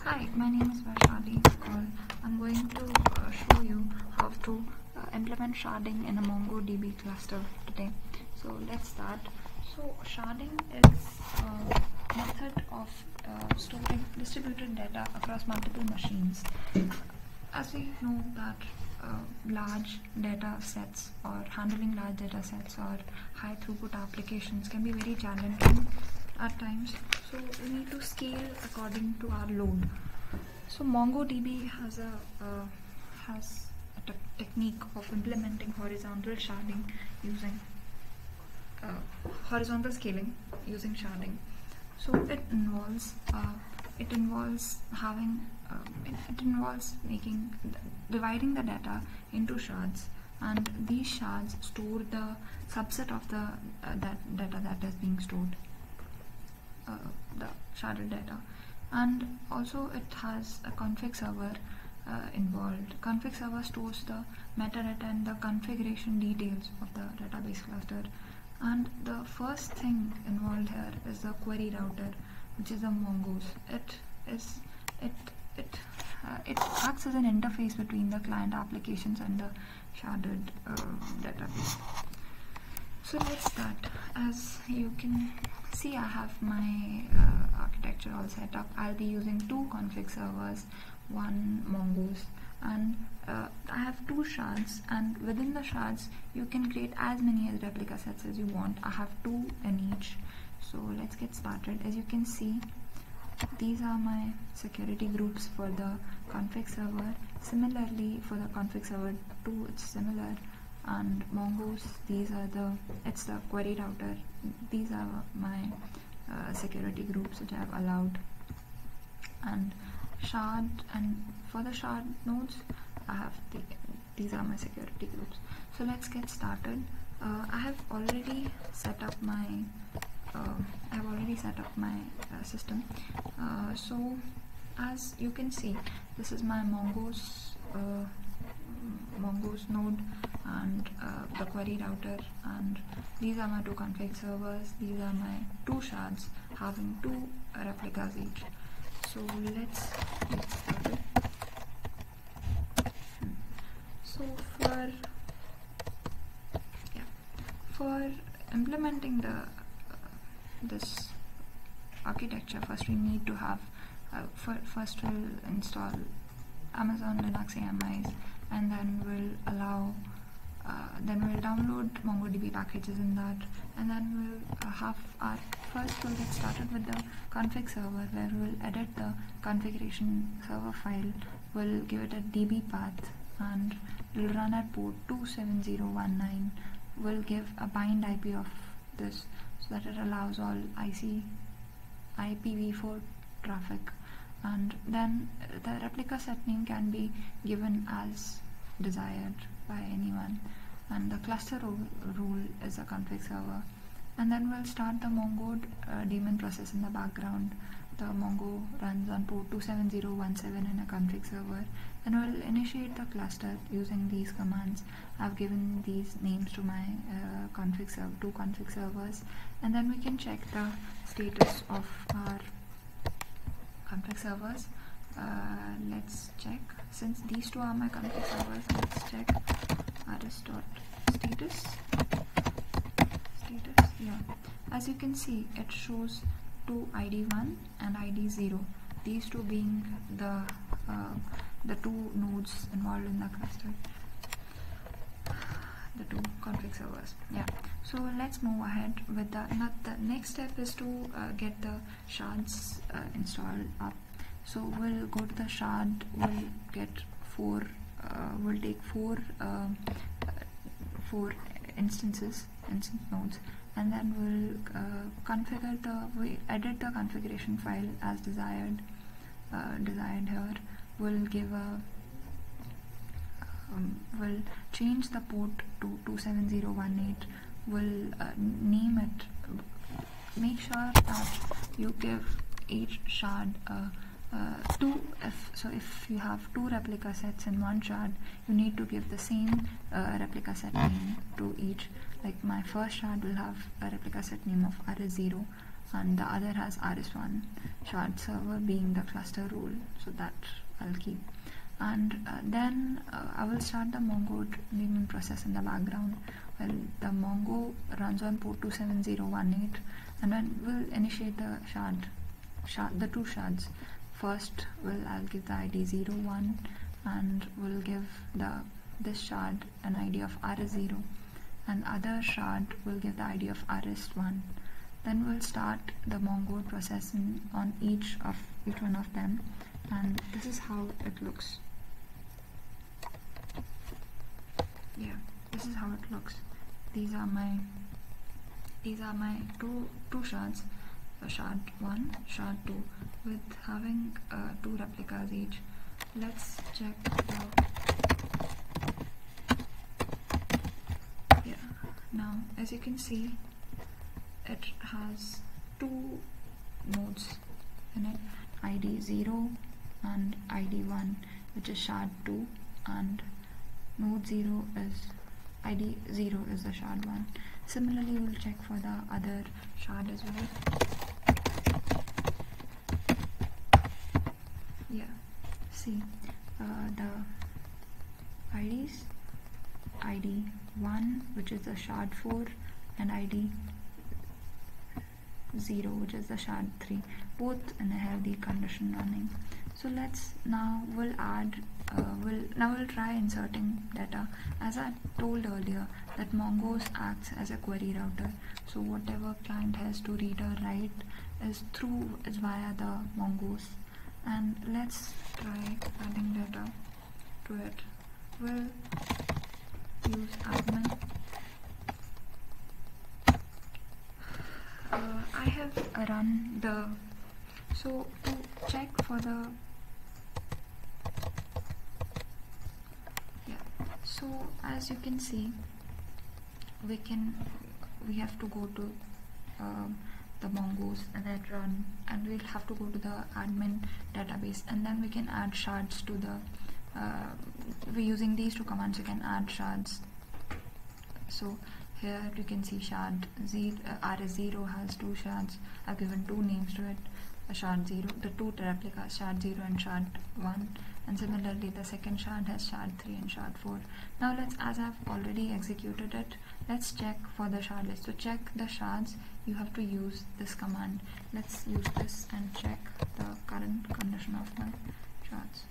Hi, my name is Sharding. I'm going to show you how to implement sharding in a Mongodb cluster today. So let's start. So sharding is a method of storing distributed data across multiple machines. As we know that large data sets or handling large data sets or high throughput applications can be very challenging at times, so we need to scale according to our load. So MongoDB has a technique of implementing horizontal sharding using horizontal scaling using sharding. So it involves dividing the data into shards, and these shards store the subset of the data that is being stored. The sharded data, and also it has a config server involved. Config server stores the metadata and the configuration details of the database cluster, and the first thing involved here is the query router, which is a Mongoose. It acts as an interface between the client applications and the sharded database. So let's start. As you can see, I have my architecture all set up. I'll be using 2 config servers, 1 Mongoose, and I have 2 shards, and within the shards you can create as many as replica sets as you want. I have 2 in each. So let's get started. As you can see, these are my security groups for the config server. Similarly, for the config server 2, it's similar. And Mongoose, it's the query router. These are my security groups which I have allowed. And for the shard nodes, I have these are my security groups. So let's get started. I have already set up my system. So as you can see, this is my Mongoose node and the query router, and these are my 2 config servers. These are my 2 shards having 2 replicas each. So let's get started. So for implementing this architecture, first we need to have first we'll install Amazon Linux AMIs, and then we'll download MongoDB packages in that, and then we'll get started with the config server, where we'll edit the configuration server file. We'll give it a DB path, and we'll run at port 27019. We'll give a bind IP of this so that it allows all IPv4 traffic, and then the replica set name can be given as desired by anyone, and the cluster rule is a config server. And then we'll start the Mongo daemon process in the background. The Mongo runs on port 27017 in a config server, and we'll initiate the cluster using these commands. I've given these names to my 2 config servers, and then we can check the status of our config servers. Let's check. Since these 2 are my config servers, let's check rs.status. Yeah, as you can see, it shows 2 ID1 and ID0, these 2 being the 2 nodes involved in the cluster, the 2 config servers. Yeah, so let's move ahead with the next step is to get the shards installed up. So we'll go to the shard, we'll get 4 we'll take 4 instance nodes, and then we'll edit the configuration file as desired here. We'll give we'll change the port to 27018. We'll name it. Make sure that you give each shard if you have 2 replica sets in one shard, you need to give the same replica set name to each. Like my first shard will have a replica set name of rs0, and the other has rs1 shard server being the cluster role, so that I'll keep. And then I will start the Mongodb process in the background. Well, the Mongo runs on port 27018, and then we'll initiate the the two shards. First, I'll give the ID 01, and we'll give this shard an ID of rs0, and other shard will give the ID of rs1. Then we'll start the Mongodb processing on each one of them, and this is how it looks. Yeah, this is how it looks. These are my two shards, shard 1, shard 2, with having 2 replicas each. Let's check now, as you can see, it has 2 nodes in it, ID 0 and ID 1, which is shard 2, and node 0 is ID 0 is the shard 1. Similarly, we'll check for the other shard as well. Yeah, see the IDs, ID 1, which is the shard 4, and ID 0, which is the shard 3, both in a healthy condition running. So we'll try inserting data. As I told earlier, that Mongoose acts as a query router, so whatever client has to read or write is via the Mongoose. And let's try adding data to it. We'll use admin. I have run so to check for the so as you can see, we have to go to the Mongoose and then run, and we'll have to go to the admin database, and then we can add shards to the we're using these 2 commands. You can add shards. So here you can see shard rs0 has 2 shards. I've given 2 names to it, a shard 0, the 2 replicas, shard 0 and shard 1, and similarly the second shard has shard 3 and shard 4. Now as I've already executed it, let's check for the shard list. To check the shards, you have to use this command. Let's use this and check the current condition of my shards.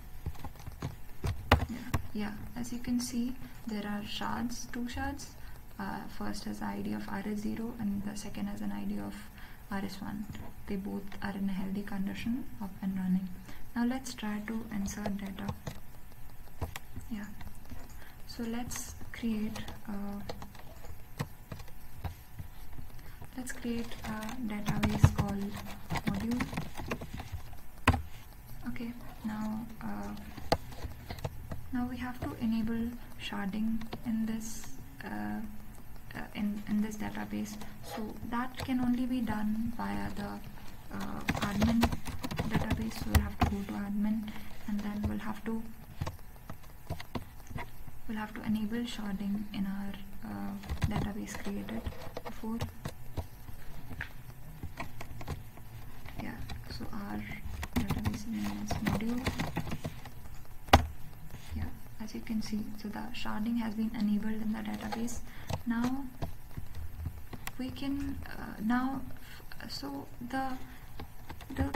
Yeah, as you can see, there are shards, 2 shards. First has ID of rs0 and the second has an ID of rs1. They both are in a healthy condition, up and running. Now let's try to insert data. Yeah, so let's create a database called module. Okay, now we have to enable sharding in this in this database, so that can only be done via the admin database. So we'll have to go to admin, and then we'll have to enable sharding in our database created before. Yeah, so our database name is module. Yeah, as you can see, so the sharding has been enabled in the database. Now we can so the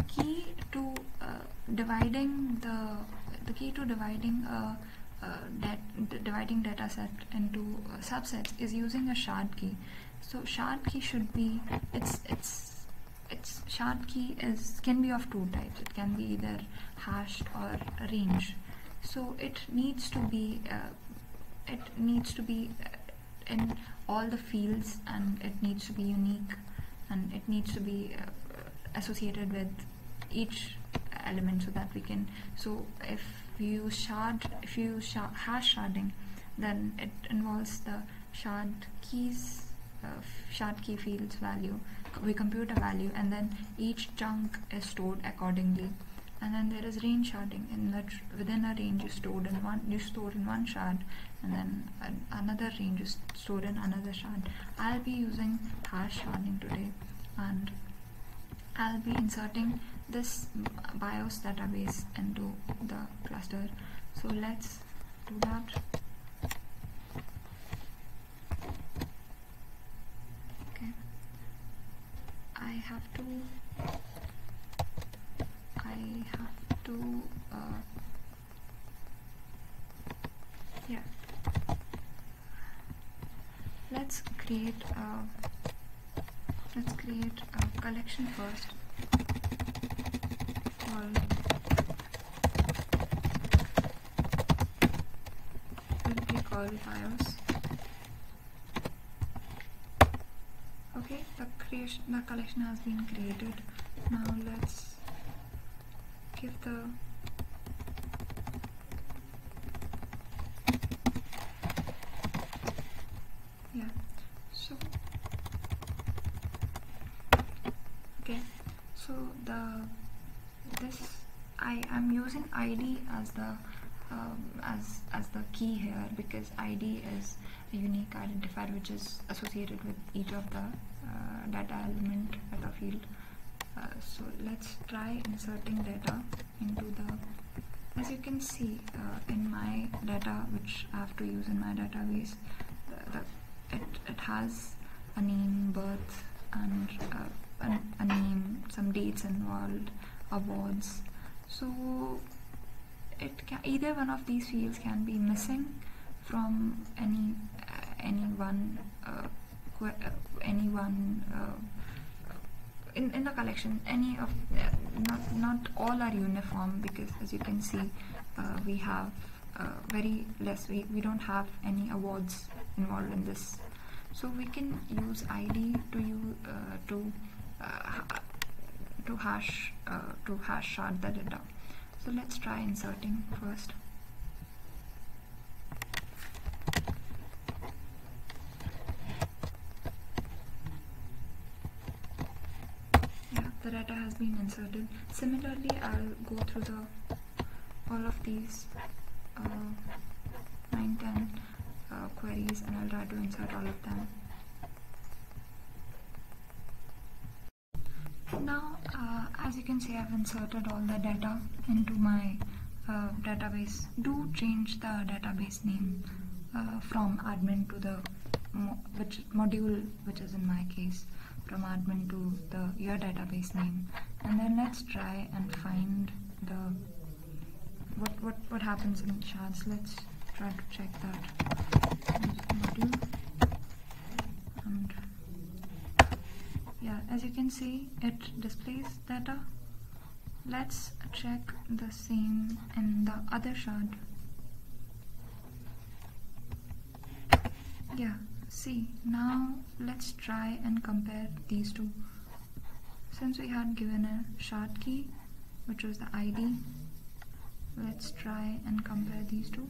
key to dividing dividing data set into subsets is using a shard key. So shard key should be its shard key can be of 2 types. It can be either hashed or range. So it needs to be in all the fields, and it needs to be unique, and it needs to be associated with each element, so that we can. So if you use hash sharding, then it involves the shard key fields value. We compute a value, and then each chunk is stored accordingly. And then there is range sharding. Within a range you store in one shard, and then another range is stored in another shard. I'll be using hash sharding today, and I'll be inserting this BIOS database into the cluster. So let's do that. Okay. I have to yeah. Let's create a collection first called BIOS. Okay, the collection has been created. Now let's give the so okay, so I am using ID as the as the key here, because ID is a unique identifier which is associated with each of the data element at the field. So let's try inserting data into the, as you can see in my data which I have to use in my database, it has a name, birth, and a name, some dates involved, awards. So either one of these fields can be missing from any one in the collection. Any of not all are uniform, because as you can see we have very less, we don't have any awards involved in this. So we can use ID to hash shard the data. So let's try inserting first. Yeah, the data has been inserted. Similarly, I'll go through all of these 9-10 queries, and I'll try to insert all of them. Now, as you can see, I've inserted all the data into my database. Do change the database name from admin to the module, which is in my case, from admin to your database name, and then let's try and find what happens in shards. Let's try to check that. Module, and yeah, as you can see, it displays data. Let's check the same in the other shard. Yeah, see, now let's try and compare these two. Since we had given a shard key, which was the ID, let's try and compare these two.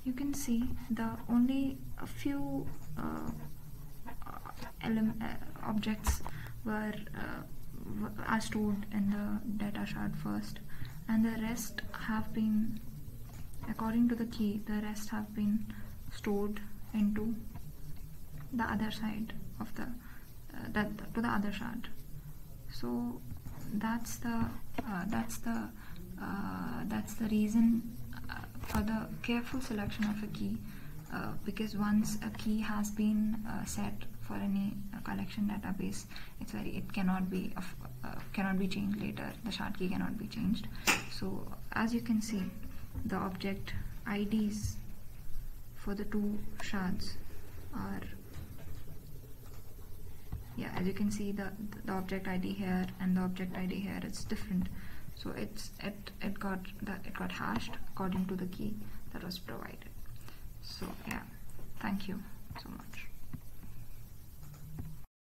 You can see only a few objects are stored in the data shard first, and the rest have been, according to the key, the rest have been stored into the other side of the to the other shard. So that's the reason for the careful selection of a key, because once a key has been set for any collection database, it cannot be changed later. The shard key cannot be changed. So as you can see, the object IDs for the two shards are, yeah, as you can see, the object ID here and the object ID here, it's different. So it got hashed according to the key that was provided. So yeah, thank you so much.